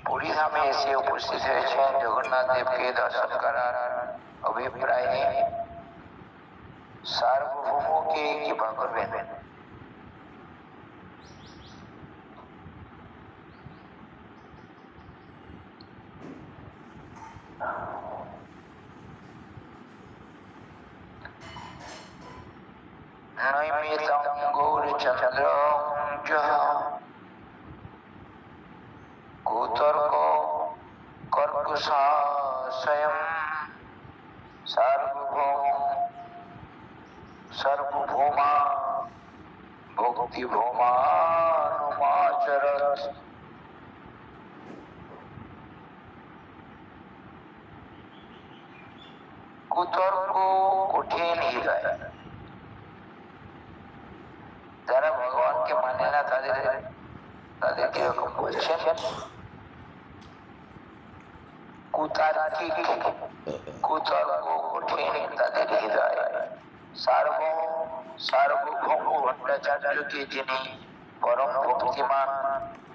পুরীধামে এসে উপস্থিত হয়েছেন জগন্নাথ দেবকে দর্শন করার অভিপ্রায়ে সার্বভৌমকে কৃপা করবেন। নৈমিতং গৌরচন্দ্রং যঃ কুতর্ক কর্কশাশয়ং সার্বভৌমা ভক্তিভৌমানুমাচরৎ। কুতর্ক কঠিন হৃদয়, যারা ভগবানকে মানে না তাদের কিরকম বলছেন? কুতার্কিক, কুতর্ক কঠিন তাদের হৃদয়। সার্বভৌম ভট্টাচার্যকে যিনি পরম ভক্তিমান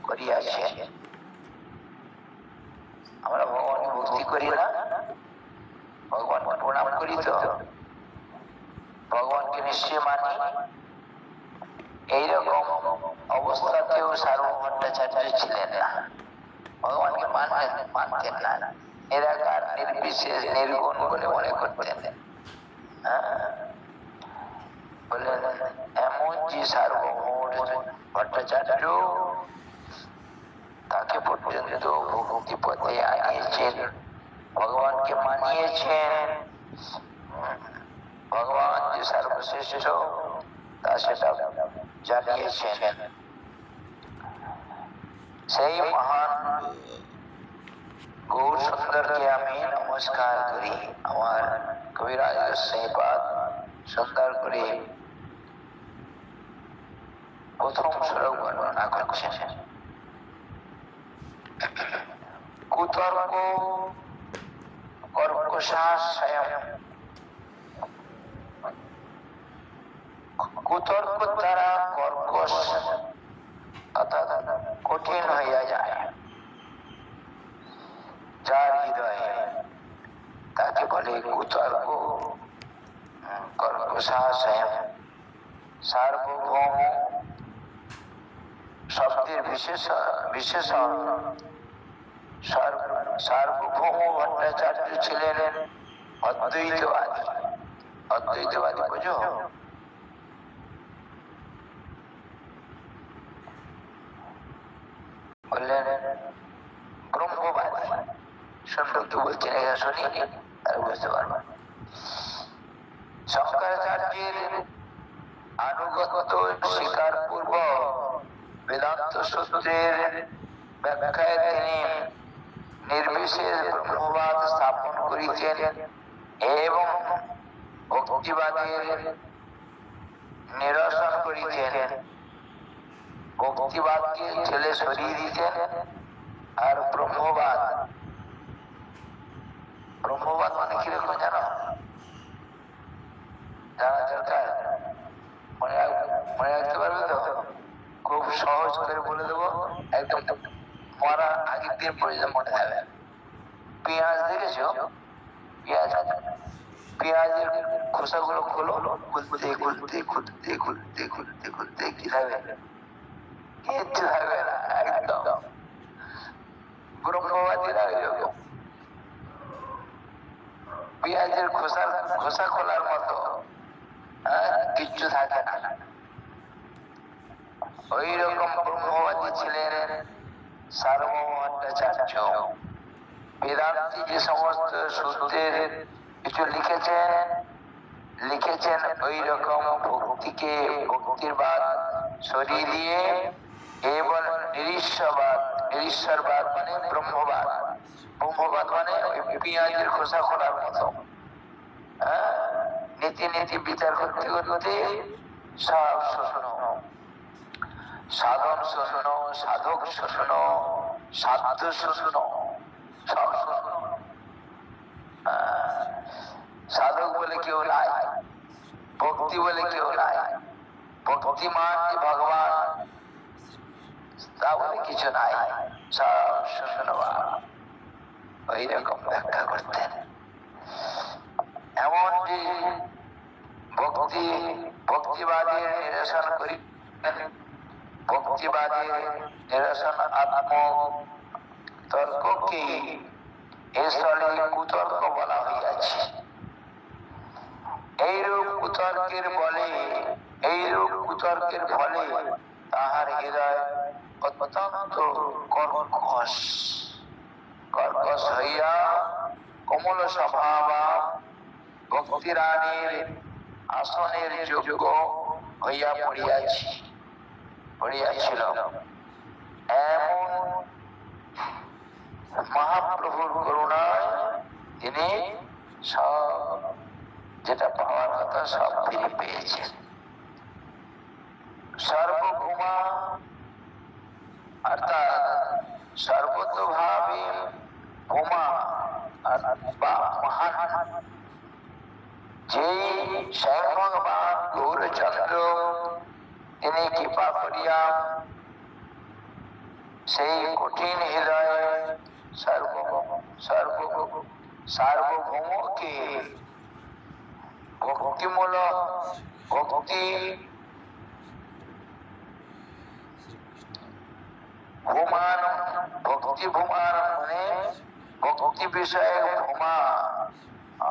করিয়াছেন। আমরা ভগবানকে ভক্তি করি না, ভগবানকে প্রণাম করি তো, ভগবানকে নিশ্চয় মানি। এইরকম অবস্থাতেও সার্বভৌম ভট্টাচার্য ছিলেন না, ভগবানকে মানতেন না, নিরাকার নির্বিশেষ নির্গুণ বলে মনে করতেন। বললেন এমন যে সার্বভৌম ভট্টাচার্য তাকে পর্যন্ত ভক্তি পথে আনিয়েছেন, ভগবানকে মানিয়েছেন। ভগবান যে সর্বশ্রেষ্ঠ তা সেটা জানিয়েছেন। সেই মহান গৌর সুন্দরকে আমি নমস্কার করি। আমার কবিরাজ গোস্বামীপাদ সুন্দর করে প্রথম শ্লোক বর্ণনা করছেন। কুতর্ক কর্কশাশয়ং, কুতর্ক দ্বারা কর্কশ অর্থাৎ কঠিন হইয়া যায় যার হৃদয়ে, তাকে বলে কুতর্ক কর্কশাশয়ং। সার্বভৌম শব্দের বিশেষণ সার্বভৌম ভট্টাচার্য ছিলেন অদ্বৈতবাদী। অদ্বৈতবাদী বুঝো? বললেন ব্রহ্মবাদী। শুনলো কি বলছেন, এটা শুনি আর বুঝতে পারবো। শঙ্করাচার্যের আনুগত্য স্বীকার পূর্বক বেদান্ত সূত্রের ব্যাখ্যায় তিনি নির্বিশেষ ব্রহ্মবাদ স্থাপন করিতেন এবং ভক্তিবাদের নিরসন করিতেন। ভক্তিবাদকে ঠেলে সরিয়ে দিতেন আর ব্রহ্মবাদ মানে কিরকম জানো? জানা দরকার, মনে রাখতে পারবে তো? খুব সহজ করে বলে দেবো, একদম মরার আগের দিন পর্যন্ত মনে থাকবে। পেঁয়াজ দেখেছো? পেঁয়াজের খোসাগুলো খোলো, খুলতে কি থাকবে? কিচ্ছু থাকবে না, একদম। ব্রহ্মবাদীরা এরকম, পেঁয়াজের খোসা খোলার মতো কিচ্ছু থাকে না। ওই রকম ব্রহ্মবাদী ছিলেন সার্বভৌম ভট্টাচার্য। বেদান্তি যে সমস্ত সূত্রের কিছু লিখেছেন ওই রকম ভক্তিকে, ভক্তির বাদ সরিয়ে দিয়ে এবং নিরীশ্বরবাদ মানে ব্রহ্মবাদ মানে পেঁয়াজের খোসা খোলার মতো। নীতি বিচার করতে করতে সব শোষণ, সাধন শোষণ, সাধক শোষণ, সাধ্য শোষণ, সব শোষণ। সাধক বলে কেউ নাই, ভক্তি বলে কেউ নাই। ভক্তিমান যে ভগবান তা বলে কিছু নাই, সব শূন্যবাদ। ওই রকম ব্যাখ্যা করতেন। এমনকি ভক্তিবাদের নিরসন করি, ভক্তিবাদের নিরসন আত্ম তর্ককে স্থলে কুতর্ক বলা হইয়াছে। এইরূপ কুতর্কের ফলে তাহার হৃদয় অত্যন্ত কর্কশ হইয়া কোমল স্বভাবা ভক্তিরানীর আসনের যোগ্য হইয়া পড়িয়াছিল। এমন মহাপ্রভুর করুণায় তিনি সব যেটা পাওয়ার কথা সব ফিরে পেয়েছেন। সর্বভৌমা অর্থাৎ সর্বতোভাবে ভৌমা বা মহান যেই স্বয়ং ভগবান গৌরচন্দ্র, তিনি কৃপা করিয়া সেই কঠিন হৃদয়ে সার্বভৌমকে ভক্তিমূলক ভক্তি ভূমান মানে ভক্তি বিষয়ে ভূমা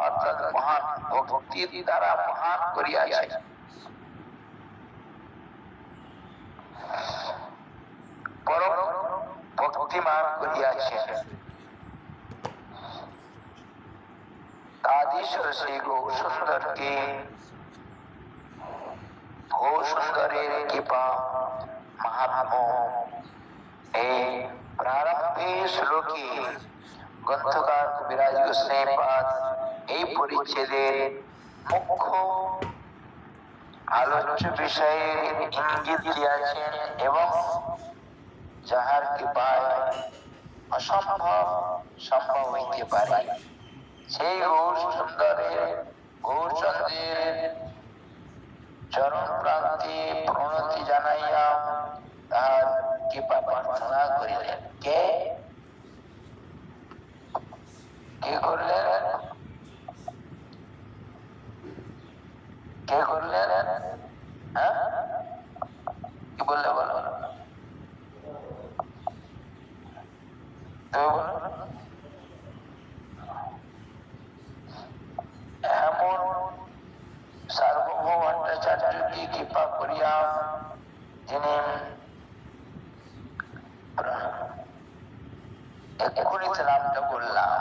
অর্থাৎ মহান ভক্তির দ্বারা মহান করিয়াছে। পরম ভক্তিমান করিয়াছে। আদিশ্বর শ্রী গৌরসুন্দরকে গৌরসুন্দরের কৃপা মাহাত্ম্য এই প্রারম্ভে শ্লোকে গ্রন্থকার কবিরাজ গোস্বামীপাদ এই পরিচ্ছেদের মুখ্য আলোচ্য বিষয়ে ইঙ্গিত দিয়েছেন এবং যাহার কৃপায় সম্ভব হইতে পারে সেই গৌরচন্দ্রের চরণ প্রান্তে প্রণতি জানাইয়া তাহার কৃপা প্রার্থনা করিলেন। কে করলেন? হ্যাঁ, কি বললে বলো? এমন সার্বভৌম ভট্টাচার্যকে কৃপা করিয়া যিনি এক্ষুনি নামটা বললাম,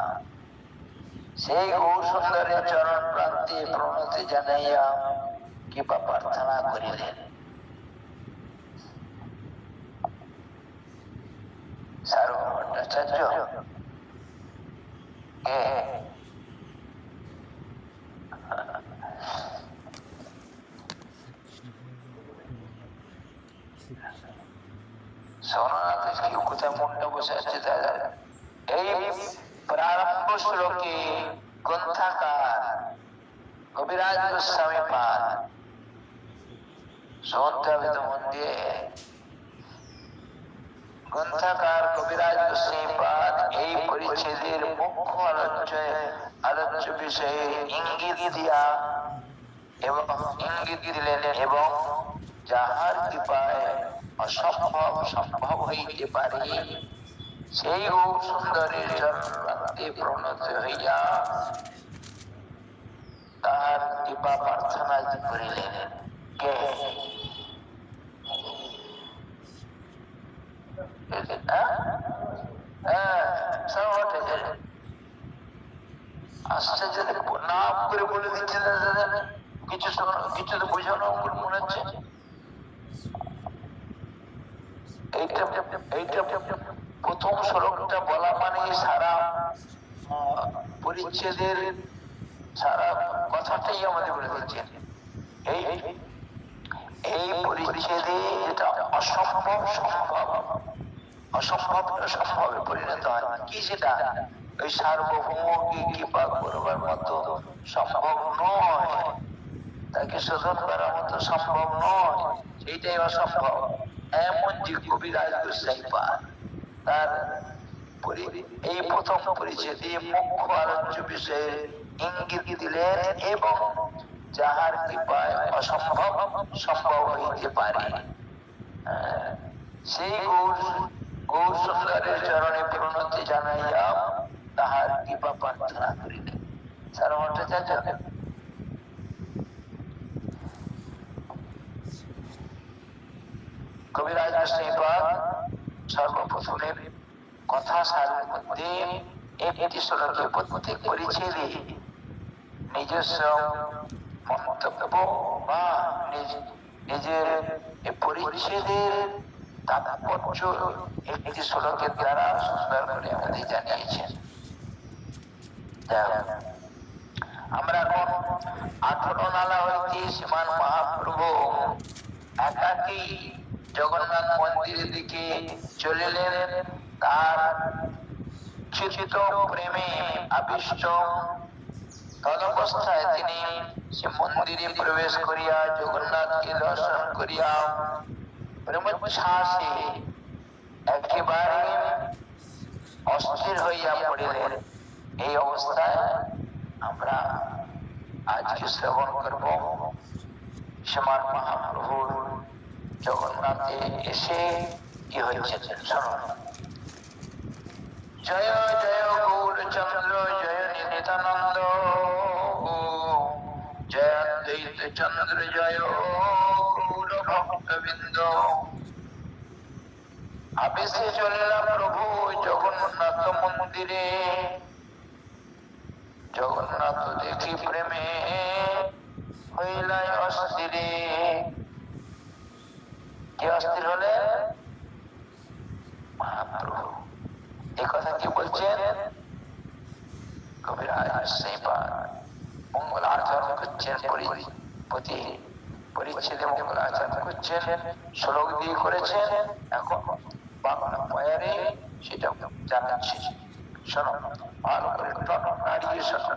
সেই গৌরসুন্দরের চরণ প্রান্তে প্রণতি জানাইয়া কৃপা প্রার্থনা করিলেন। সার্বভৌম ভট্টাচার্য কোথায় মনটা বসে আছে দাদা? এই প্রারম্ভ শ্লোকে গ্রন্থকার কবিরাজ গোস্বামীপাদ, শুনতে হবে তো মন দিয়ে, গ্রন্থকার কবিরাজ গোস্বামীপাদ এই পরিচ্ছেদের মুখ্য আলোচ্য বিষয়ে ইঙ্গিত দিলেন এবং যাহার কৃপায় অসম্ভব সম্ভব হইতে পারে সেই সুন্দরের চরণে প্রণত হইয়া তাহার কৃপা প্রার্থনা করিলেন। কে? আশ্চর্য, নাম করে বলে দিচ্ছে কিছু তো বোঝানো মনে হচ্ছে। এইটা প্রথম শ্লোকটা বলা মানে সারা পরিচ্ছেদের সারা কথাটাই আমাদের বলে দিচ্ছেন। এই পরিচ্ছেদে যেটা অসম্ভবে পরিণত হয়, কি সেটা? ওই সার্বভৌমকে কৃপা করবার মতো সম্ভব নয়, তাকে শোধন করার মতো সম্ভব নয়, সেইটাই অসম্ভব। এমন যে কবিরাজ গোসাইপাদ তার এই প্রথম পরিচ্ছেদে মুখ্য আলোচ্য বিষয়ে ইঙ্গিত দিলেন এবং যাহার কৃপায় অসম্ভব সম্ভব হইতে পারে সেই গৌর সুন্দরের চরণে প্রণতি জানাইয়া তাহার কৃপা প্রার্থনা করিলেন। স্যার ভট্টাচার্য কবিরাজ গোসাইপাদ সর্বপ্রথমে কথা সারের মধ্যে একটি শ্লোকে প্রত্যেক পরিচ্ছেদে নিজস্ব মন্তব্য বা নিজের পরিচ্ছেদের তাৎপর্য একটি শ্লোকের দ্বারা সুন্দর করে আমাদের জানিয়েছেন। আমরা এখন 18 নালা হইতে শ্রীমান মহাপ্রভু একাকী জগন্নাথ মন্দিরের দিকে চলিলেন। তার চিত্ত প্রেমে আবিষ্ট তদবস্থায় তিনি সে মন্দিরে প্রবেশ করিয়া জগন্নাথকে দর্শন করিয়া প্রেমোচ্ছ্বাসে একেবারে অস্থির হইয়া পড়িলেন। এই অবস্থায় আমরা আজকে শ্রবণ করব শ্রীমান মহাপ্রভুর জগন্নাথে এসে কি হয়েছে শুনুন। জয় জয় গৌরচন্দ্র জয় নিতানন্দ জয় অদ্বৈত চন্দ্র জয় গৌর ভক্তবৃন্দ। আবেশে চলিলা প্রভু জগন্নাথ মন্দিরে, জগন্নাথ দেখি প্রেমে হইলাই অস্থিরে। কে অস্থির হলেন? মহাপ্রভু। এই কথা কি বলছেন? কবিরাজ গোসাইপাদ মঙ্গল আচরণ করছেন, প্রতি পরিচ্ছেদে মঙ্গল আচরণ করছেন, শ্লোক দিয়ে করেছেন। এখন বাংলা পয়ারে সেটা জানাচ্ছি, শোনো ভালো করে নাড়িয়ে শোনো।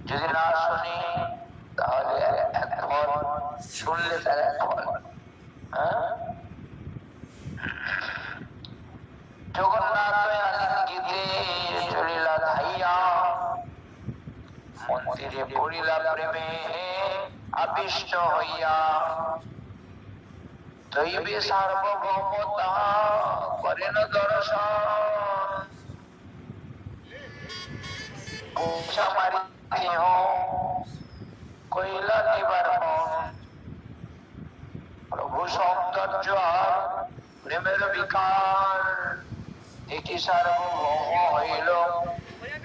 যদি না শুনি তাহলে এক ফল, শুনলে তার এক ফল। জগন্নাথ আলিঙ্গিতে চলিলা ধাইয়া, মন্দিরে পড়িলা প্রেমে আবিষ্ট হইয়া। দৈবে সার্বভৌমতা করেন দর্শন, পূজা মারি কইলা নিবারণ। প্রভু সৌন্দর্য আর প্রেমের বিকার দেখি সার্বভৌম হইল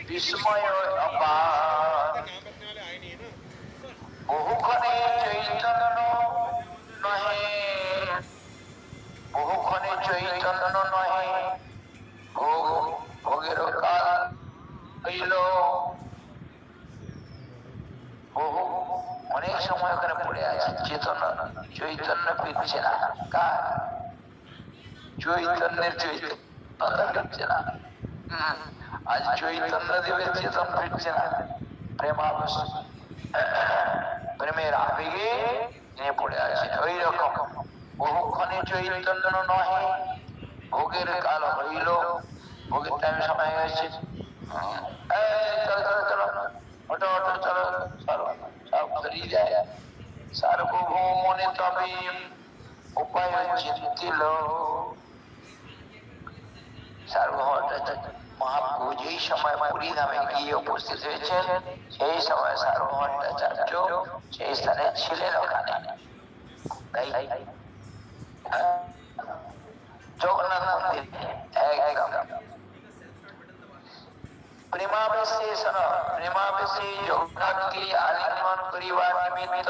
বিস্ময় অপার। বহুক্ষণে চৈতন্য নহে, বহুক্ষণে চৈতন্য নহে, ভোগের কাল হইল। বহু অনেক সময় ওখানে পড়ে আছে, চেতনা চৈতন্য ফিরছে না। কার? চৈতন্যের চৈতন্য ফিরছে না। আজ চৈতন্য দেবের চেতন ফিরছে না। প্রেমাবশ প্রেমের আবেগে নিয়ে পড়ে আছে। ওই রকম বহুক্ষণে চৈতন্য নহে, ভোগের কাল হইল। ভোগের টাইম সময় হয়েছে। চলো চলো চলো, ওটো ওটো চলো, সব ফিরিয়ে যায়। সার্বভৌমনে তবে উপায় চিন্তিল। সার্বভৌম মহাপ্রভু যেই সময় পুরী ধামে গিয়ে উপস্থিত হয়েছেন, সেই সময় সার্বভৌমাচার্য সেই স্থানে ছিলেন ওখানে। তাই জগন্নাথ মন্দির একদম প্রেমাবেশে, শোনো, প্রেমাবেশে জগন্নাথকে আলিঙ্গন করিবার নিমিত্ত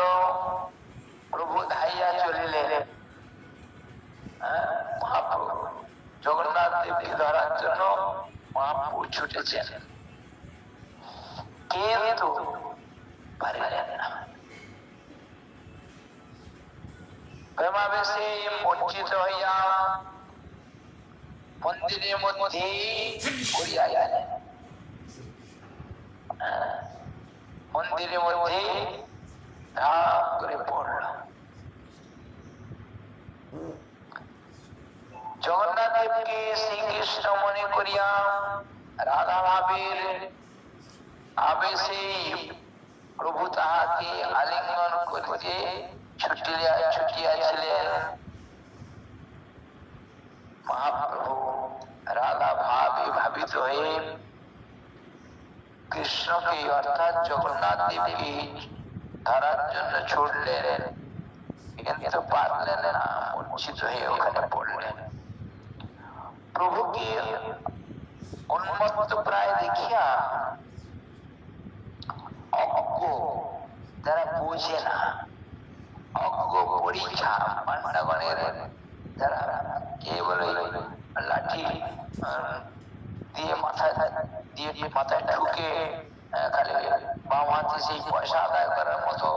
প্রভু ধাইয়া চলিলেন। মহাপ্রভু জগন্নাথ দেবকে ধরার জন্য মহাপ্রভু ছুটেছেন, কিন্তু পারিলেন না। প্রেমাবেশে মূর্ছিত হইয়া মন্দিরের মধ্যে পড়িয়া গেলেন। মন্দিরের মধ্যে ধাপ করে পড়ল। জগন্নাথ দেবকে শ্রীকৃষ্ণ মনে করিয়া রাধা ভাবের আবেশে প্রভু তাহাকে আলিঙ্গন করিতে ছুটিয়াছিলেন। মহাপ্রভু রাধা ভাবে ভাবিত হয়ে কৃষ্ণকে অর্থাৎ জগন্নাথ দেবকে ধরার জন্য ছুটলেন, কিন্তু পারলেন না, মূর্ছিত হয়ে ওখানে পড়লেন। প্রভুকে উন্মত্ত প্রায় দেখিয়া অজ্ঞ, যারা বোঝে না, অজ্ঞ পরীক্ষা পান্ডাগণের যারা কেবল লাঠি দিয়ে মাথায় ঢুকে খালি বাম হাতে সেই পয়সা আদায় করার মতো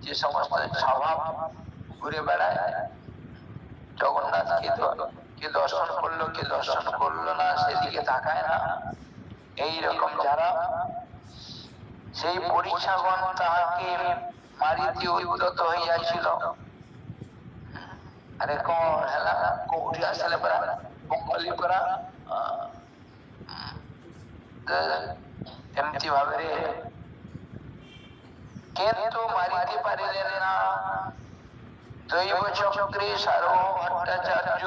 যে সমস্ত স্বভাব ঘুরে বেড়ায়, জগন্নাথকে কে দর্শন করলো কে দর্শন করলো না সেদিকে তাকায় না, এইরকম যারা, সেই পরীক্ষাগণ তাহাকে মারিতে উদ্যত হইয়াছিল। আরে কোন হেলা কোউঠি আসলে পরা বঙ্গালী পরা এমতি ভাবে, কিন্তু মারিতে পারিলেন না। দৈব চক্রে সার্বভৌম ভট্টাচার্য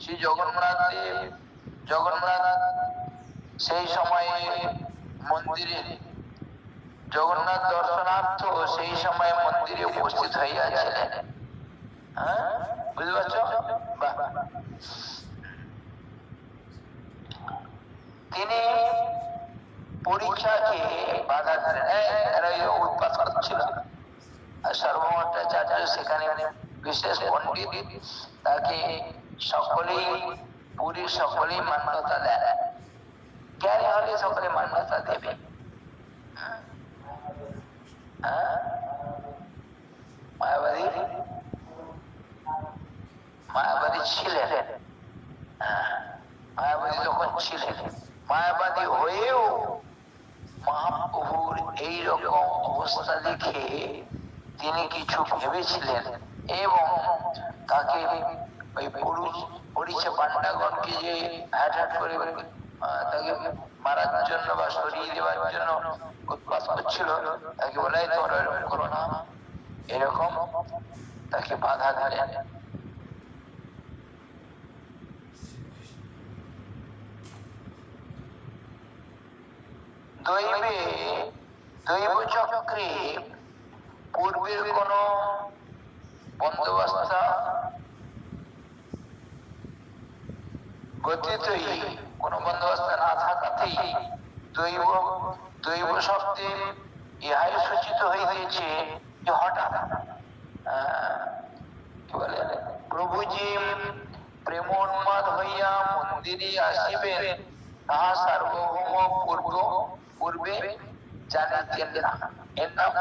শ্রী জগন্নাথ দেব, জগন্নাথ সেই সময়ে মন্দিরে জগন্নাথ দর্শনার্থ সেই সময় মন্দিরে উপস্থিত হইয়াছিলেন। হ্যাঁ, বুঝতে পারছো? তিনি পরীক্ষাকে বাধা দিলেন, এরা উৎপাত করছিল। আর সার্বভৌম ভট্টাচার্য সেখানে বিশেষ পণ্ডিত, তাকে সকলেই পুরীর সকলেই মান্যতা দেয়, জ্ঞানী হলে সকলে মান্যতা দেবে। মায়াবাদী ছিলেন, মায়াবাদী যখন ছিলেন, মায়াবাদী হয়েও মহাপ্রভুর এইরকম অবস্থা দেখে তিনি কিছু ভেবেছিলেন এবং তাকে ওই পরিচয় পান্ডাগণকে যে হ্যাট করে তাকে মারার জন্য বা সরিয়ে দেওয়ার জন্য উৎপাত করছিল, তাকে বলে তোমরা এরকম করো না, এরকম তাকে বাধা দিলেন। দৈব চক্রে পূর্বের কোন বন্দোবস্ত গতিতেই, কোন বন্দোবস্ত না থাকাতেই দৈব শব্দে ইহাই সূচিত হইতেছে যে হঠাৎ কি বলে প্রভুজি প্রেমোন্মাদ হইয়া মন্দিরে আসিবেন তাহা সার্বভৌম পূর্বে জানিতেন না। এর নাম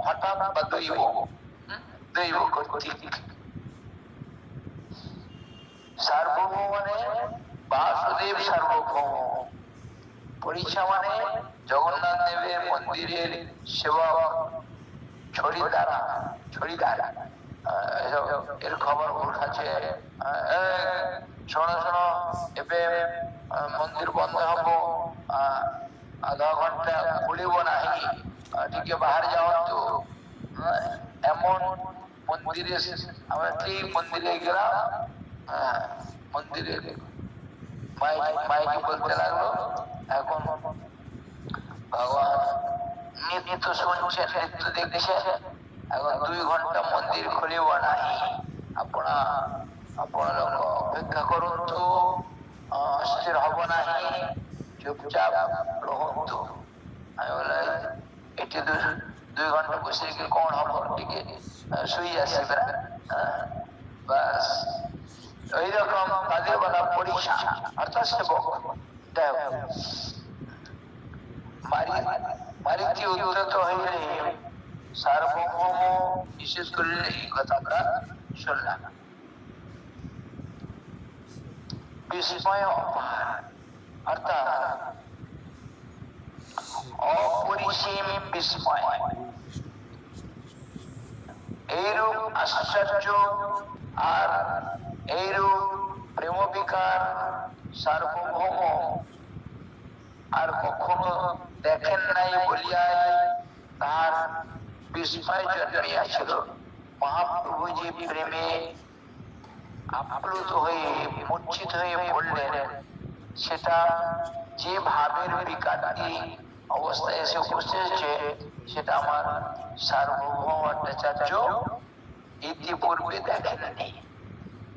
হঠাৎ বা দৈব কর্তৃক। সার্বভৌম মানে বাসুদেব সার্বভৌম, পরীক্ষা মানে জগন্নাথ দেবের মন্দিরের সেবক, ছড়িদার, এর খবর উঠাচ্ছে, শোনো শোনো, এবে মন্দির বন্ধ হব, আধা ঘন্টা খুলিব নাই, টিকে বাহার যাওয়ার তো। এমন মন্দিরে আমরা ঠিক মন্দিরে গেলাম, মন্দিরে মাইকে বলতে লাগলো, এখন ভগবান নৃত্য শুনছেন, নৃত্য দেখছে, এখন 2 ঘন্টা মন্দির খুলিব নাই, আপনারা অপেক্ষা করুন তো, অস্থির হব নাই, চুপচাপ রহুন তো। আমি বলে এটি 2 ঘন্টা বসে গিয়ে কোন হব, টিকে শুয়ে আসি, বাস ওইরকম তাদের বলা পরীক্ষা অর্থাৎ সেবক। মারিতে উদ্যত হইলে সার্বভৌম বিশেষ করে এই কথা আমরা শুনলাম। বিস্ময় অপার অর্থাৎ অপরিসীম বিস্ময়, এইরূপ আশ্চর্য আর এইরূপ প্রেম বিকার সার্বভৌম আর কখনো দেখেন নাই বলিয়াই তার বিস্ময় জন্মিয়াছিল। মহাপ্রভু যে প্রেমে আপ্লুত হয়ে মূর্ছিত হয়ে পড়লেন, সেটা যে ভাবের বিকারটি অবস্থায় এসে উপস্থিত, সেটা আমার সার্বভৌম ভট্টাচার্য ইতিপূর্বে দেখেননি।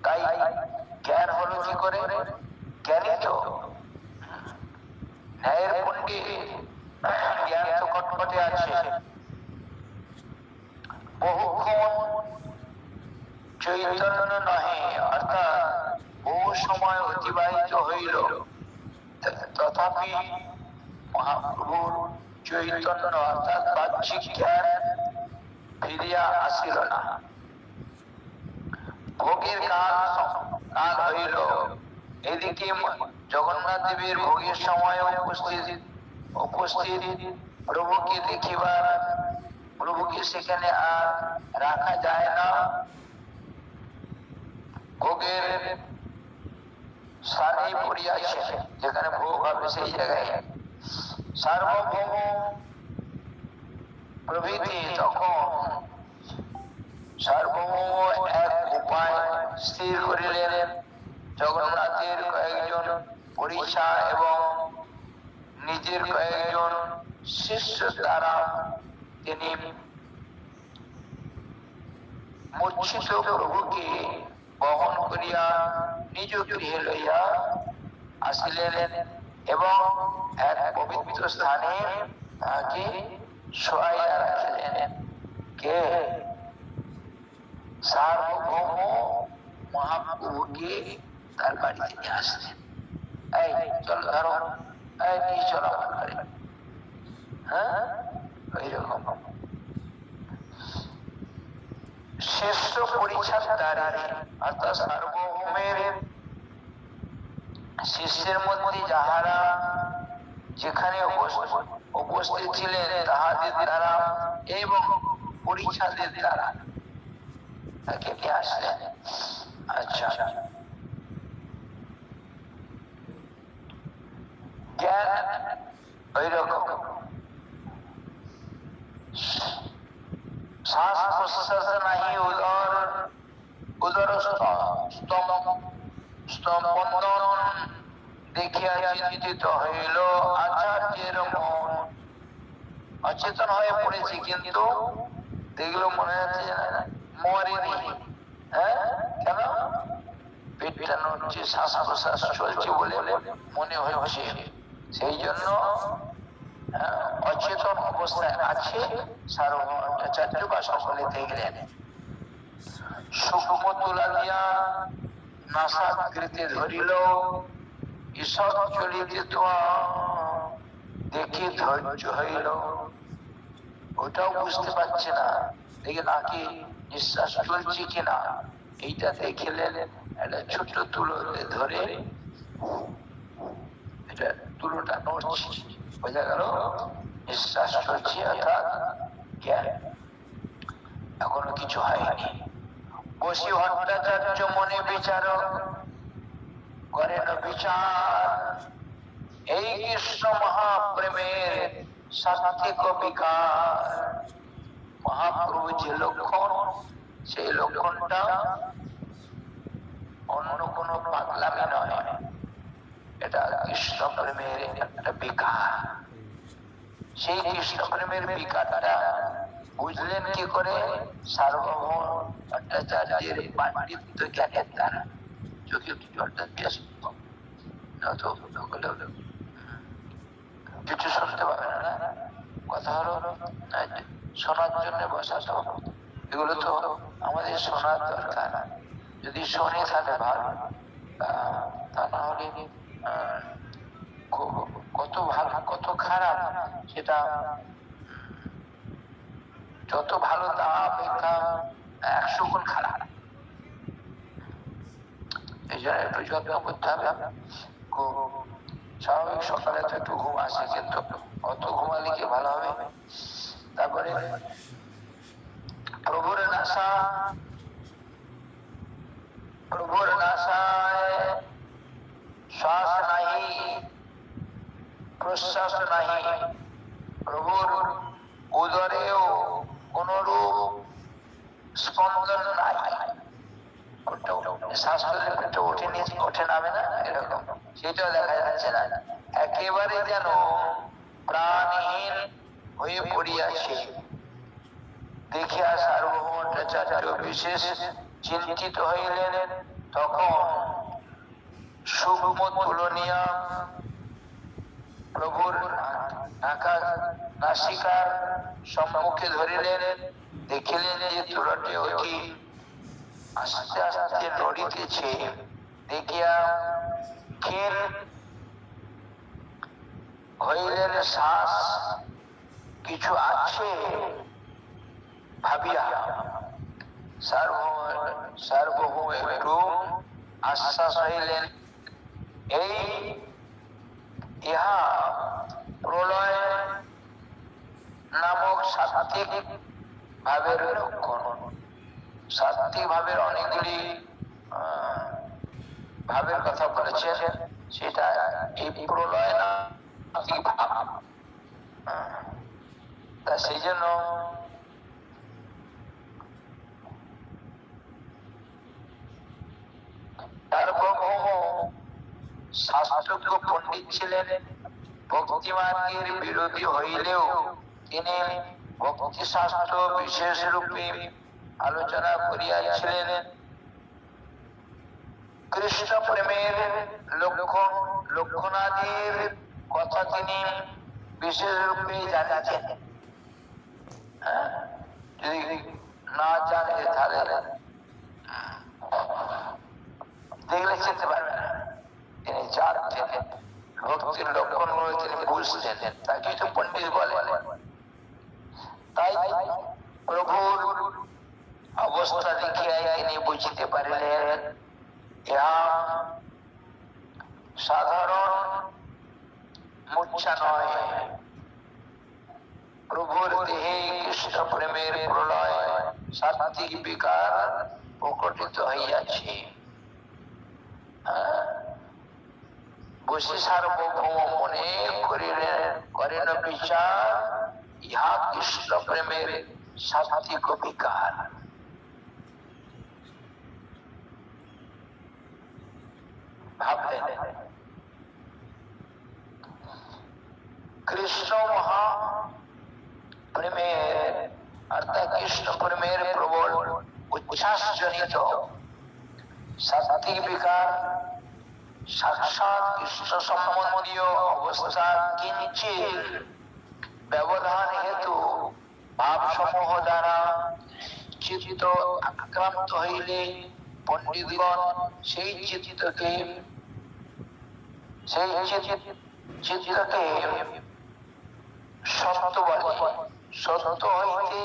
তাই জ্ঞান হলো কি করে? জ্ঞানী তো ন্যায়ের পণ্ডিত, জ্ঞান তো কটকটে আছে। বহুক্ষণ চৈতন্য নহে, অর্থাৎ বহু সময় অতিবাহিত হইল, তথাপি মহাপ্রভুর চৈতন্য অর্থাৎ বাহ্যিক জ্ঞান ফিরিয়া আসিল না। ভোগের কাল হইল। এদিকে জগন্নাথ দেবের ভোগের সময় উপস্থিত প্রভুকে দেখিবার, প্রভুকে সেখানে আর রাখা যায় না। ভোগের স্থানেই পড়িয়াছে, যেখানে ভোগ হবে সেই জায়গায় সার্বভৌম প্রভৃতি। তখন সার্বভৌম এক উপায় স্থির করিলেন। জগন্নাথের কয়েকজন পরীক্ষা এবং নিজের কয়েকজন শিষ্য দ্বারা তিনি মূর্ছিত প্রভুকে বহন করিয়া নিজ গৃহে লইয়া আসিলেন এবং এক পবিত্র স্থানে তাকে শোয়াইয়া রাখিলেন। কে? সার্বভৌম মহাপ্রভুকে তার বাড়িতে নিয়ে আসলেন। এই চলো ধরো, এই নিয়ে চলো আমার বাড়ি। হ্যাঁ, ওই রকম শিষ্য পরিচ্ছদ দ্বারা, অর্থাৎ সার্বভৌমের শিষ্যের মধ্যে যাহারা যেখানে উপস্থিত ছিলেন তাহাদের দ্বারা এবং পরিচ্ছদের দ্বারা তাকে নিয়ে আসলেন। আচ্ছা, জ্ঞান ওই রকম শ্বাস প্রশ্বাস নাহি উদর স্তম্ভন দেখিয়া চিন্তিত হইল আচার্যের মন। অচেতন হয়ে পড়েছে, কিন্তু দেখলো মনে হচ্ছে মরেনি। হ্যাঁ, কেন? পেটটা নড়ছে, শ্বাস প্রশ্বাস চলছে বলে মনে হচ্ছে। সেই জন্য অচেতন অবস্থায় আছে সার্বভৌম ভট্টাচার্য বা সকলে দেখলেন। সূক্ষ্ম তুলা দিয়া নাসাকৃতি ধরিল, ঈশ্বর চলিতে তো দেখে ধৈর্য হইল। ওটাও বুঝতে পারছে না, দেখে নাকি নিঃশ্বাস চলছে কিনা এইটা দেখলেন। একটা ছোট্ট তুলো ধরে এটা তুলোটা নড়ছে, বোঝা গেল নিঃশ্বাস চলছে, অর্থাৎ জ্ঞান। এখনো কিছু হয়নি। বসি ভট্টাচার্য মনে বিচার করেন বিচার, এই কৃষ্ণ মহাপ্রেমের সাত্ত্বিক বিকার। মহাপ্রভু যে লক্ষণ, সেই লক্ষণটা অন্য কোন পাগলামি নয়, এটা কৃষ্ণ প্রেমের একটা বিকার। সেই কৃষ্ণ প্রেমের বিকারটা বুঝলেন কি করে? সার্বভৌম ভট্টাচার্যের পাণ্ডিত্য জ্ঞানের দ্বারা। চোখে জলটা দিয়ে কিছু শুনতে পাবে না, কথা হলো শোনার জন্য বসা। তো এগুলো তো আমাদের শোনার দরকার, যদি শোনে তাহলে ভালো, তা না হলে কত ভালো কত খারাপ সেটা, যত ভালো তা অপেক্ষা 100 গুণ খারাপ। এই জন্য একটু যত্ন করতে হবে। স্বাভাবিক সকালে তো একটু ঘুম আসে, কিন্তু অত ঘুমালে কি ভালো হবে? তারপরে প্রভুর নাশায় শ্বাস নাহি, প্রশ্বাস নাহি, প্রভুর উদরেও কোনরূপ স্পন্দন নাই। শ্বাসের পেটে ওঠে নামে না, এরকম সেটাও দেখা যাচ্ছে না, একেবারে যেন প্রাণহীন হয়ে পড়িয়াছে। দেখিয়া সার্বভৌমাচার্য বিশেষ চিন্তিত হইলেন। তখন সূক্ষ্ম তুলনিয়া প্রভুর নাসিকার সম্মুখে ধরিলেন। দেখিলেন যে তুলটি অতি আস্তে আস্তে নড়িতেছে। দেখিয়া ক্ষীণ হইলেন, শ্বাস কিছু আছে ভাবিয়া সার্বভৌম একটু আশ্বাস হইলেন। এই ইহা প্রলয় নামক সাত্ত্বিক ভাবের লক্ষণ। সাত্ত্বিক ভাবের অনেকগুলি ভাবের কথা বলেছেন, সেটা এই প্রলয় নামক ভাব। তা সেই জন্য সার্বভৌম শাস্ত্রজ্ঞ পণ্ডিত ছিলেন। ভক্তিমার্গের বিরোধী হইলেও তিনি ভক্তি শাস্ত্র বিশেষ রূপে আলোচনা করিয়াছিলেন। কৃষ্ণ প্রেমের লক্ষণাদির কথা তিনি বিশেষ রূপে জানিয়েছেন। যদি না জানে তাহলে দেখলে চিনতে পারবে না। তিনি জানতেন, ভক্তির লক্ষণগুলো তিনি বুঝতেন, তাকে তো পণ্ডিত বলে। তাই প্রভুর অবস্থা দেখিয়া তিনি বুঝতে পারিলেন ইহা সাধারণ মূর্ছা নয়, প্রভুর দেহে কৃষ্ণ প্রেমের প্রলয় সাত্ত্বিক বিকার প্রকটিত হইয়াছে। বসে সার্বভৌম মনে করেন বিচার, ইহা কৃষ্ণ প্রেমের সাত্ত্বিক বিকার। ভাবলেন কৃষ্ণ মহা প্রেমের অর্থাৎ কৃষ্ণ প্রেমের প্রবল উচ্ছ্বাস জনিত সাত্ত্বিক বিকার সাক্ষাৎ কৃষ্ণ সম্বন্ধীয় অবস্থা কিঞ্চিত ব্যবধান হেতু ভাবসমূহ দ্বারা চিত্ত আক্রান্ত হইলে পণ্ডিতগণ সেই চিত্তকে সত্য বলে। সত্য হইতে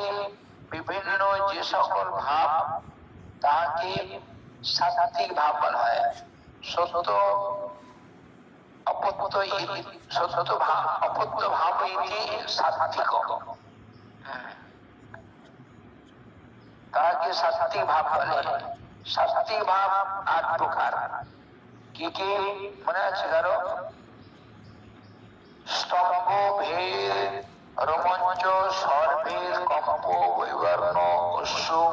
বিভিন্ন যে সকল ভাব তাহাকে সাত্ত্বিক ভাব বলা হয়। সত্য অপত্য ভাব ইতি সাত্ত্বিক, তাহাকে সাত্ত্বিক ভাব বলে। সাত্ত্বিক ভাব ৮ প্রকার। কি কি মনে আছে কারো? স্তম্ভ, ভেদ, রোমাঞ্চ, স্বরভেদ, কম্প, বৈবর্ণ, অশ্রু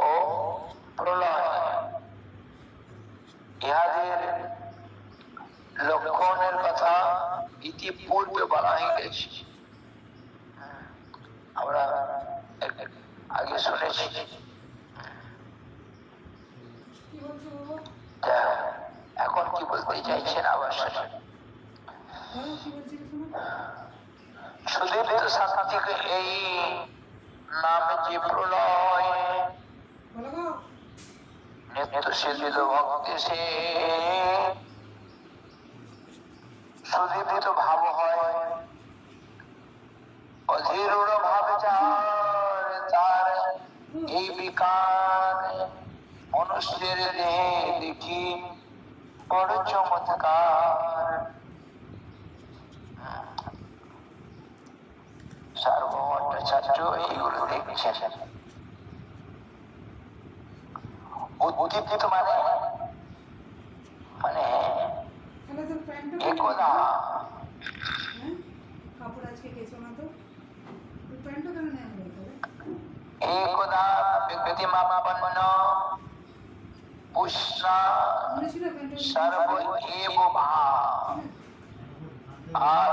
ও প্রলয়। ইহাদের লক্ষণের কথা ইতিপূর্বে বলা হয়ে গেছে, আমরা আগে শুনেছি। এখন কি বলতে চাইছেন আবার শুনে? সুদীপ্ত সাত্ত্বিক এই নাম যে প্রলয় নিত্য সিদ্ধিত ভক্তি সে সুদীপ্ত ভাব হয়। অধীরূঢ় ভাবে তার এই বিকার মনুষ্যের দেহে দেখি বড় চমৎকার। সার্বভৌমাচার্য এইগুলো দেখছেন। উদ্দীপ্ত মানে একদা কাপড় আজকে কেছো না তো প্যান্টটা কেন নেওয়া হলো তাহলে একদা ব্যক্তিমাপন্ন পুষ্ণা সর্ব এব ভা আর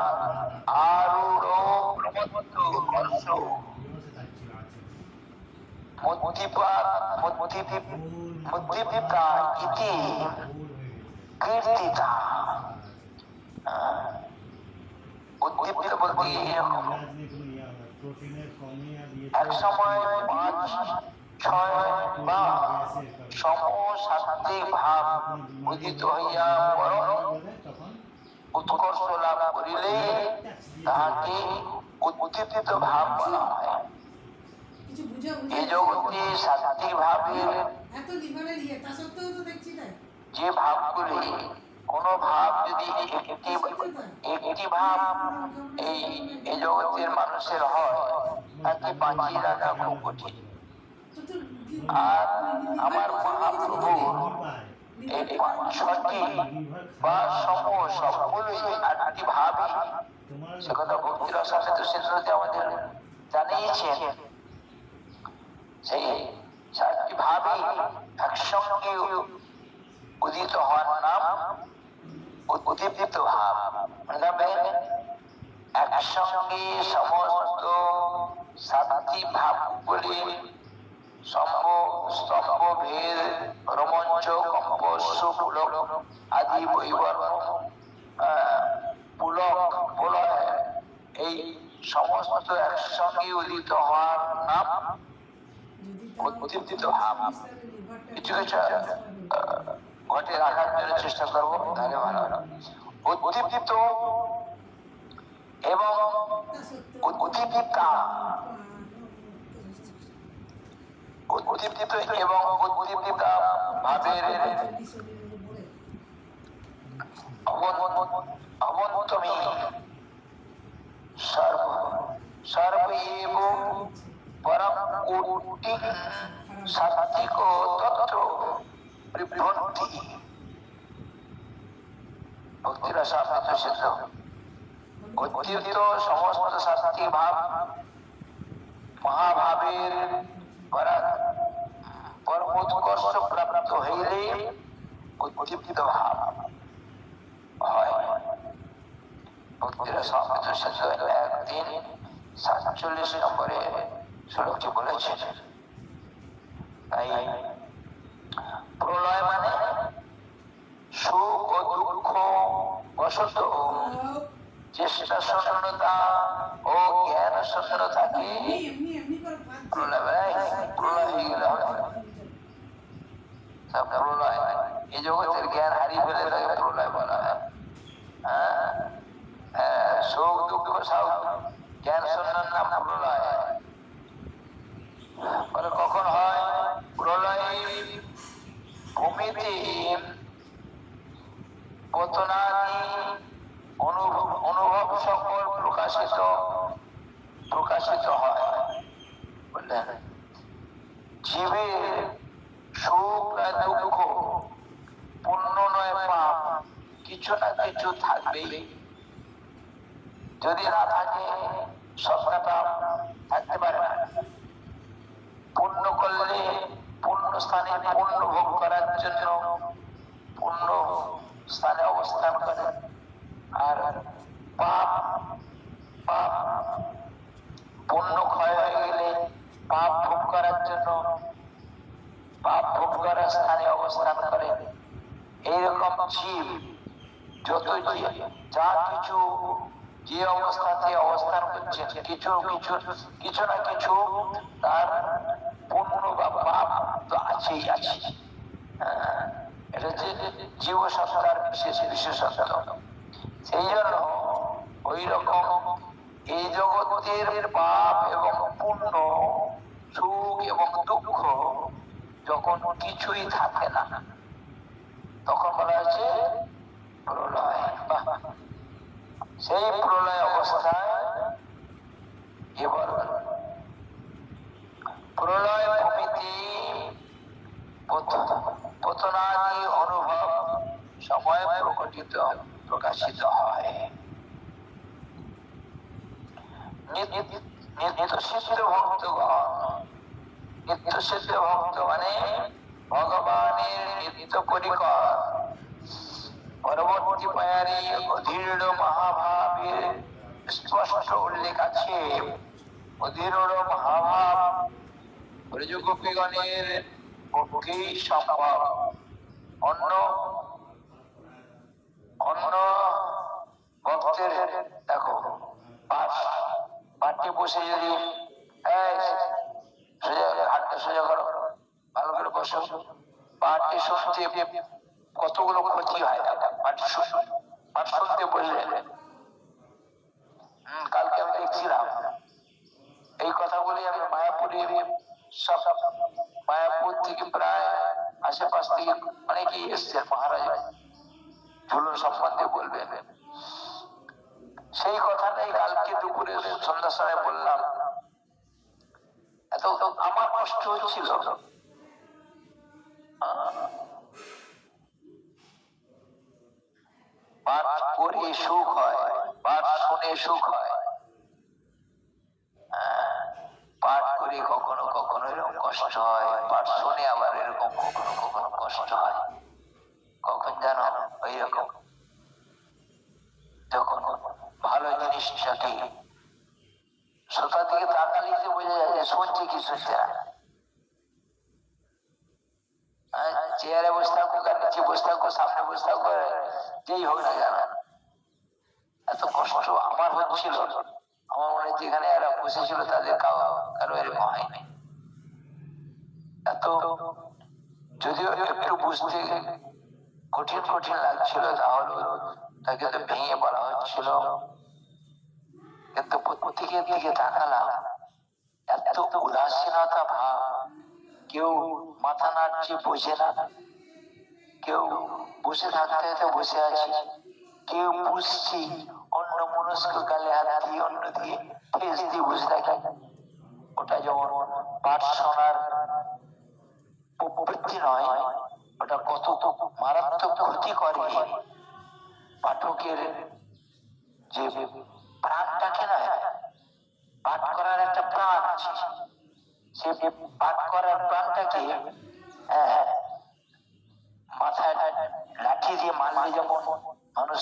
আরূঢ় প্রমত্ত কর্ষ মুদ্দিপিতা ইতি কীর্তিতা। উদ্দীপিত বলতে এরকম এক সময় ৫, ৬ বা সমসাত্ত্বিক ভাব উদিত হইয়া পরম উৎকর্ষ লাভ করিলে তাহাকে উদ্দীপিত ভাব বলা হয়। এই জগতে সাত্ত্বিক ভাবের যে ভাবগুলি, কোন ভাব যদি একটি ভাব এই জগতের মানুষের হয় তাকে বাঁচিয়ে রাখা খুব কঠিন। আর আমার মহাপ্রভু এই ৫-৬টি বা সবগুলোই ৮টি ভাবই, সে কথা ভক্তির সাথে তো সিন্ধুতে আমাদের জানিয়েছেন। সেই ৪টি ভাবই একসঙ্গে উদিত হওয়ার নাম উদ্দীপিত ভাব। মানে একসঙ্গে সমস্ত ৭টি ভাবগুলি স্তম্ভ, ভেদ, রোমাঞ্চ, কম্প, সুপুলক আদি বৈবর্ণ, পুলক, প্রলয়, এই সমস্ত একসঙ্গে উদিত হওয়ার নাম উদ্দীপিত ভাব। কিছু কিছু ঘটে রাখার জন্য চেষ্টা করবো, তাহলে ভালো হলো। উদ্দীপিত এবং উদ্দীপিতা, উদ্দীপিত এবং উদ্দীপিতা ভাবের অবন্তমী সর্বৈব পরম কোটি সাত্ত্বিক তত্ত্ব বিভ্রন্তি। ভক্তির সাপ্তাহিক সিদ্ধ উদ্দীপিত সমস্ত সাত্ত্বিক ভাব মহাভাবের পরমোৎকর্ষ প্রাপ্ত হইলে উদ্দীপিত ভাব হয়। ভক্তির সাপ্তাহিক সিদ্ধ ১-৩-৪৭ নম্বরে শ্লোকটি বলেছেন। তাই প্রলয় মানে সুখ ও দুঃখ বশত চেষ্টা শূন্যতা ও জ্ঞান শূন্যতাকে প্রলয় হয়ে গেলে হবে। প্রলয় এই জগতের জ্ঞান হারিয়ে ফেলে তাকে প্রলয় বলা হয়। সুখ দুঃখ সব জ্ঞান শূন্যর নাম প্রলয়। কখন হয় প্রলয়? ভূমিতে পতনাদি অনুভব সকল প্রকাশিত হয়। বুঝলেন? জীবের সুখ আর দুঃখ, পুণ্য নয় পাপ, কিছু না কিছু থাকবেই। যদি না থাকে সত্তাটা থাকতে পারে না। পুণ্য করলে পুণ্য স্থানে পুণ্য ভোগ করার জন্য পুণ্য স্থানে অবস্থান করে, আর পাপ পুণ্য ক্ষয় হয়ে গেলে পাপ ভোগ করার জন্য পাপ ভোগ করার স্থানে অবস্থান করে। এইরকম জীব যত যা কিছু যে অবস্থাতে অবস্থান করছে, কিছু না কিছু তার পুণ্য বা পাপ তো আছেই আছে। এটা হচ্ছে জীব সত্তার বিশেষত্ব। সেই জন্য ওই রকম এই জগতের পাপ এবং পুণ্য, সুখ এবং দুঃখ যখন কিছুই থাকে না, তখন বলা হচ্ছে প্রলয়। সেই প্রলয় অবস্থায় এবার প্রলয় ভূমিতে পতনাদি অনুভব সময় প্রকাশিত হয়। নিত্যসিদ্ধ ভক্তগণ, নিত্যসিদ্ধ ভক্ত মানে ভগবানের নিত্য পরিকর পরবর্তী পায়ারে অধীর মহাভাবের স্পষ্ট উল্লেখ আছে। অধীর মহাভাব ব্রজগোপীগণের পক্ষেই সম্ভব। অন্য অন্য ভক্তের দেখো পাঠ্যে বসে যদি হাতটা সোজা করো, ভালো করে বসো, পাঠে শুনতে কতগুলো ক্ষতি হয়। পাঠ শুনতে বললে কালকে আমি দেখছিলাম এই কথা বলি। আমি মায়াপুরে মায়াপুর থেকে প্রায় আশেপাশ থেকে অনেকেই এসছেন, মহারাজ ঝুলন সম্বন্ধে বলবেন। সেই কথাটাই কালকে দুপুরে সন্ধ্যার সময় বললাম। এত আমার কষ্ট হচ্ছিল। পাঠ করে সুখ হয়, পাঠ শুনে সুখ হয়। পাঠ করে কখনো কখনো এরকম কষ্ট হয়, পাঠ শুনে আবার এরকম কখনো কখনো কষ্ট হয়। কখন জানো, ওই রকম যখন ভালো জিনিসটাকে শ্রোতার দিকে তাকালে বোঝা যায় যে শুনছে কি শুনছে না। চেয়ারে বসে থাকুক আর নিচে বসে থাকুক, সামনে বসে থাকুক, যেই হোক না কেন, এত কষ্ট আমার হচ্ছিল। আমার মনে হয় যেখানে এরা বসেছিল তাদের কারো এরকম হয়নি। এত যদিও একটু বুঝতে কঠিন কঠিন লাগছিল, তাহলে তাকে তো ভেঙে বলা হচ্ছিল। কিন্তু প্রত্যেকের দিকে তাকালাম, এত উদাসীনতা ভাব। কেউ মাথা নাড়ছে বসে না, কেউ বসে থাকতে হয়তো বসে আছে, কেউ বুঝছি অন্য মনস্ক গালে হাত দিয়ে অন্য দিয়ে ঠেস দিয়ে বসে থাকে। ওটা যেমন পাঠ শোনার প্রবৃত্তি নয়, ওটা কত মারাত্মক ক্ষতি করে পাঠকের যে প্রাণটাকে। নয়, পাঠ করার একটা প্রাণ আছে, সে পাঠ করার প্রাণটাকে মাথায় লাঠি দিয়ে মারলে যেমন মানুষ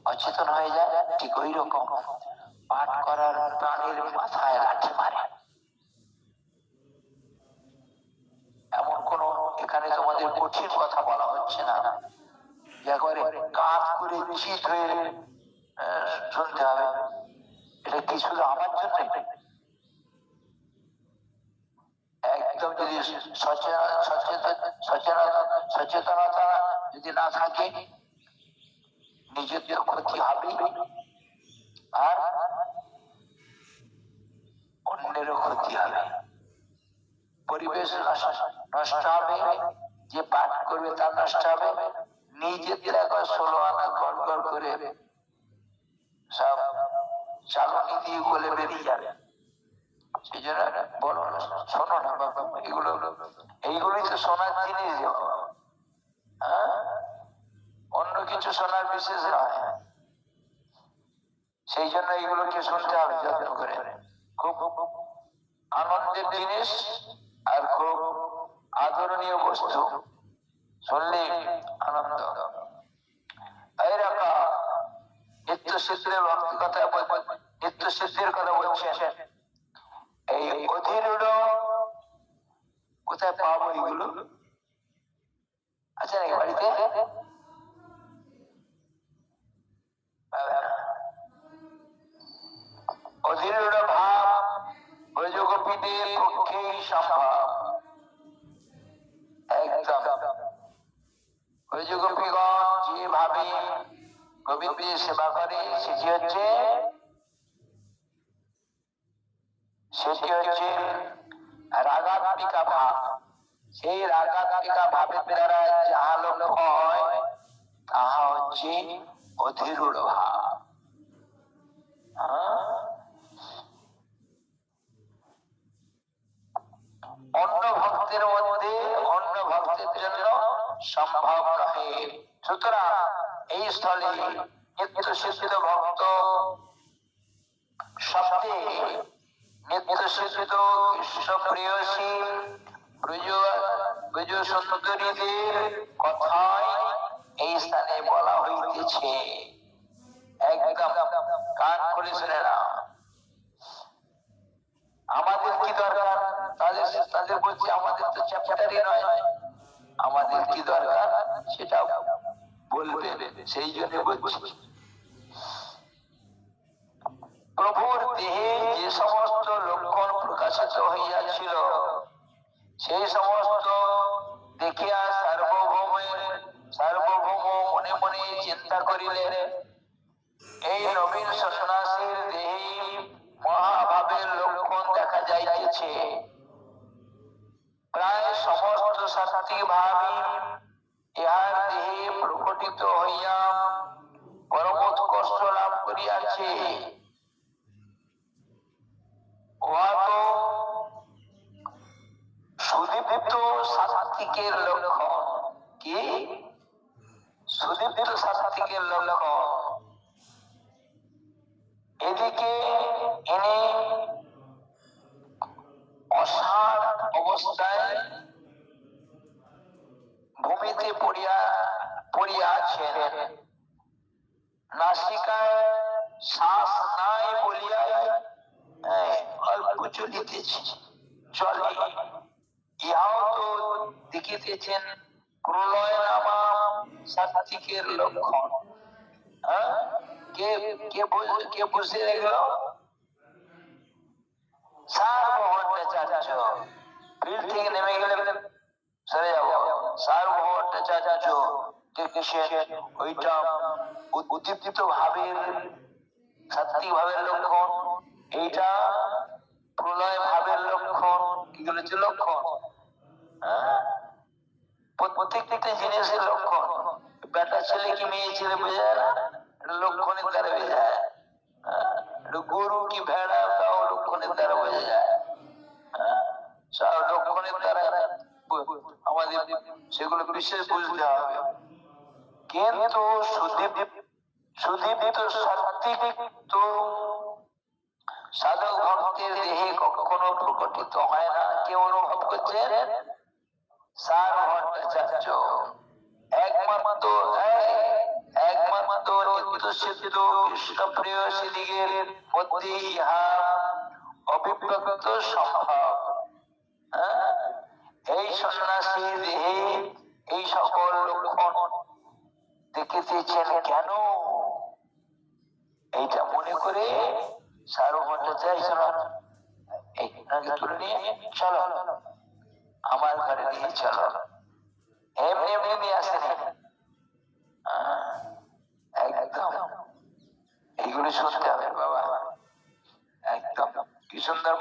অচেতন হয়ে যায়, ঠিক ওই রকম পাঠ করার প্রাণের মাথায় লাঠি মারে। এমন কোন এখানে তোমাদের কঠিন কথা বলা হচ্ছে না যে একবারে কাজ করে চিত হয়ে শুনতে হবে। এটা কি শুধু আমার জন্য? একদম যদি সচেতনতা যদি না থাকে, নিজের ক্ষতি হবে আর অন্যেরও ক্ষতি হবে, পরিবেশ নষ্ট হবে, যে পাঠ করবে তার নষ্ট হবে, নিজেদের একবার 16 আনা গড় গড় করে সব চালনি দিয়ে বলে বেরিয়ে যাবে। সেই জন্য বলো শোনো না বাবা, এইগুলোই তো শোনার জিনিস। অন্য কিছু শোনার বিশেষ নয়। সেই জন্য এইগুলোকে শুনতে হবে যত্ন করে। খুব আনন্দের জিনিস আর খুব আদরণীয় বস্তু, শুনলে আনন্দ। এইরকম নিত্য সিদ্ধের ভক্তি কথা, নিত্য সিদ্ধের কথা বলছেন। এই অধীর কোথায় পাবো এইগুলো? আচ্ছা নাকি বাড়িতে? অধীর ভাব ব্রজগোপীদের পক্ষেই সম্ভব। একদম ব্রজগোপীগণ যেভাবে গোবিন্দের সেবা করে সেটি হচ্ছে রাগাত্মিকা ভাব। সেই রাগাত্মিকা ভাবের দ্বারা যাহা লক্ষ্য হয় তাহা হচ্ছে অধীর ভাব। অন্য ভক্তের মধ্যে অন্য ভক্তের জন্য সম্ভব নহে। সুতরাং এই স্থলে নিত্য সিদ্ধ ভক্ত শব্দে নিত্য সিদ্ধ কৃষ্ণ প্রেয়সী ব্রজ সুন্দরীদের কথাই এই স্থানে বলা হইতেছে। একদম কান খুলে শুনে না। আমাদের কি দরকার? তাদের বলছি আমাদের তো চ্যাপ্টারই নয়, আমাদের কি দরকার সেটা বলবে, সেই জন্য বলছি। প্রভুর দেহে যে সমস্ত লক্ষণ প্রকাশিত হইয়াছিল সেই সমস্ত দেখিয়া সার্বভৌম মনে মনে চিন্তা করিলেন, এই নবীন সন্ন্যাসীর দেহে মহাভাবের লক্ষণ দেখা যাইতেছে। প্রায় সমস্ত সাত্ত্বিক ভাবই ইহার দেহে প্রকটিত হইয়া পরমোৎকর্ষ লাভ করিয়াছে। উহা তো সুদীপ্ত সাত্ত্বিকের লক্ষণ। কি? সুদীপ্ত সাত্ত্বিকের লক্ষণ। এদিকে ইনি অসাড় অবস্থায় ভূমিতে পড়িয়া আছেন। নাসিকায় শ্বাস নাই বলিয়া অল্প চলিতেছে, চলে। ইহাও তো দেখিতেছেন প্রলয় নামা সাত্ত্বিকের লক্ষণ। কে বুঝে গেল? সার্বভৌমাচার্য। ফিল্ড থেকে নেমে গেলে সরে যাবো। সার্বভৌমাচার্য দেখেছেন ওইটা উদ্দীপ্ত ভাবের সাত্ত্বিক ভাবের লক্ষণ, এইটা প্রলয় ভাবের লক্ষণ। এগুলো হচ্ছে লক্ষণ। প্রত্যেকটা জিনিসের লক্ষণ। বেটা ছেলে কি মেয়ে ছেলে বোঝা যায় না? লক্ষণের দ্বারা বোঝা যায়। গরু কি ভেড়া, তাও লক্ষণের দ্বারা বোঝা যায়। সব লক্ষণের দ্বারা আমাদের সেগুলো বিশেষ বুঝতে হবে। কিন্তু সুদীপ্ত সাত্ত্বিক তো সাধক ভক্তের দেহে কখনো প্রকটিত হয় না। কেউ অনুভব করছেন? সার্বভৌমাচার্য একমাত্র নিত্য সিদ্ধ কৃষ্ণ প্রেয়সী দিগের মধ্যে ইহা অভিব্যক্ত সম্ভব। এই সন্ন্যাসী দেহে এই সকল লক্ষণ দেখিতেছেন কেন? এইটা মনে করে সার্বভৌমাচার্য তুলে নিয়ে চলো আমার ঘরে নিয়ে চলো। এমনি এমনি নিয়ে আসেনি। একদম এইগুলো শুনতে হবে বাবা। একদম কি সুন্দর,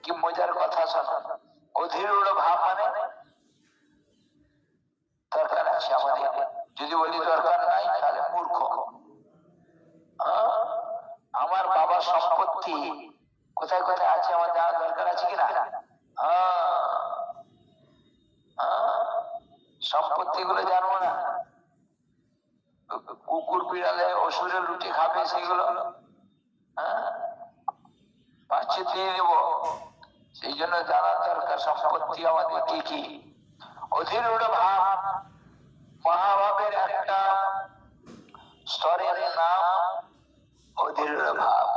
কি মজার কথা শোনো। অধীর ভাব মানে দরকার আছে আমাদের। যদি বলি দরকার নাই তাহলে মূর্খ। আমার বাবার সম্পত্তি কোথায় কোথায় আছে, আমার জানা দরকার আছে কিনা? সম্পত্তি গুলো জানবো না? কুকুর বিড়ালে অসুরের রুটি খাবে, সেগুলো পাচ্ছে দিয়ে দেব। সেই জন্য জানা দরকার সম্পত্তি আমাদের কি কি। অধীর ভাব মহাভাবের একটা স্তরের নাম অধীর ভাব।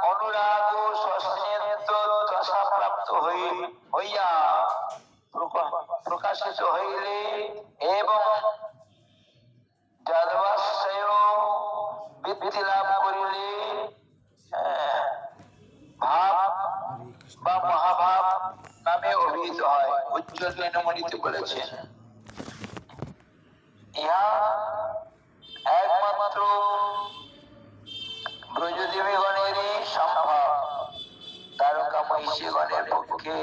অনুরাগ ও সস্নেহ দশাপ্রাপ্ত হইয়া প্রকাশিত হইলে এবং যাদবাশ্রয় বৃদ্ধি লাভ করিলে ভাব বা মহাভাব নামে অভিহিত হয়। উজ্জ্বল মেনমণিতে বলেছেন ইহা একমাত্র ব্রজদেবীগণেরই সম্ভব। তারকা মহিষীগণের পক্ষে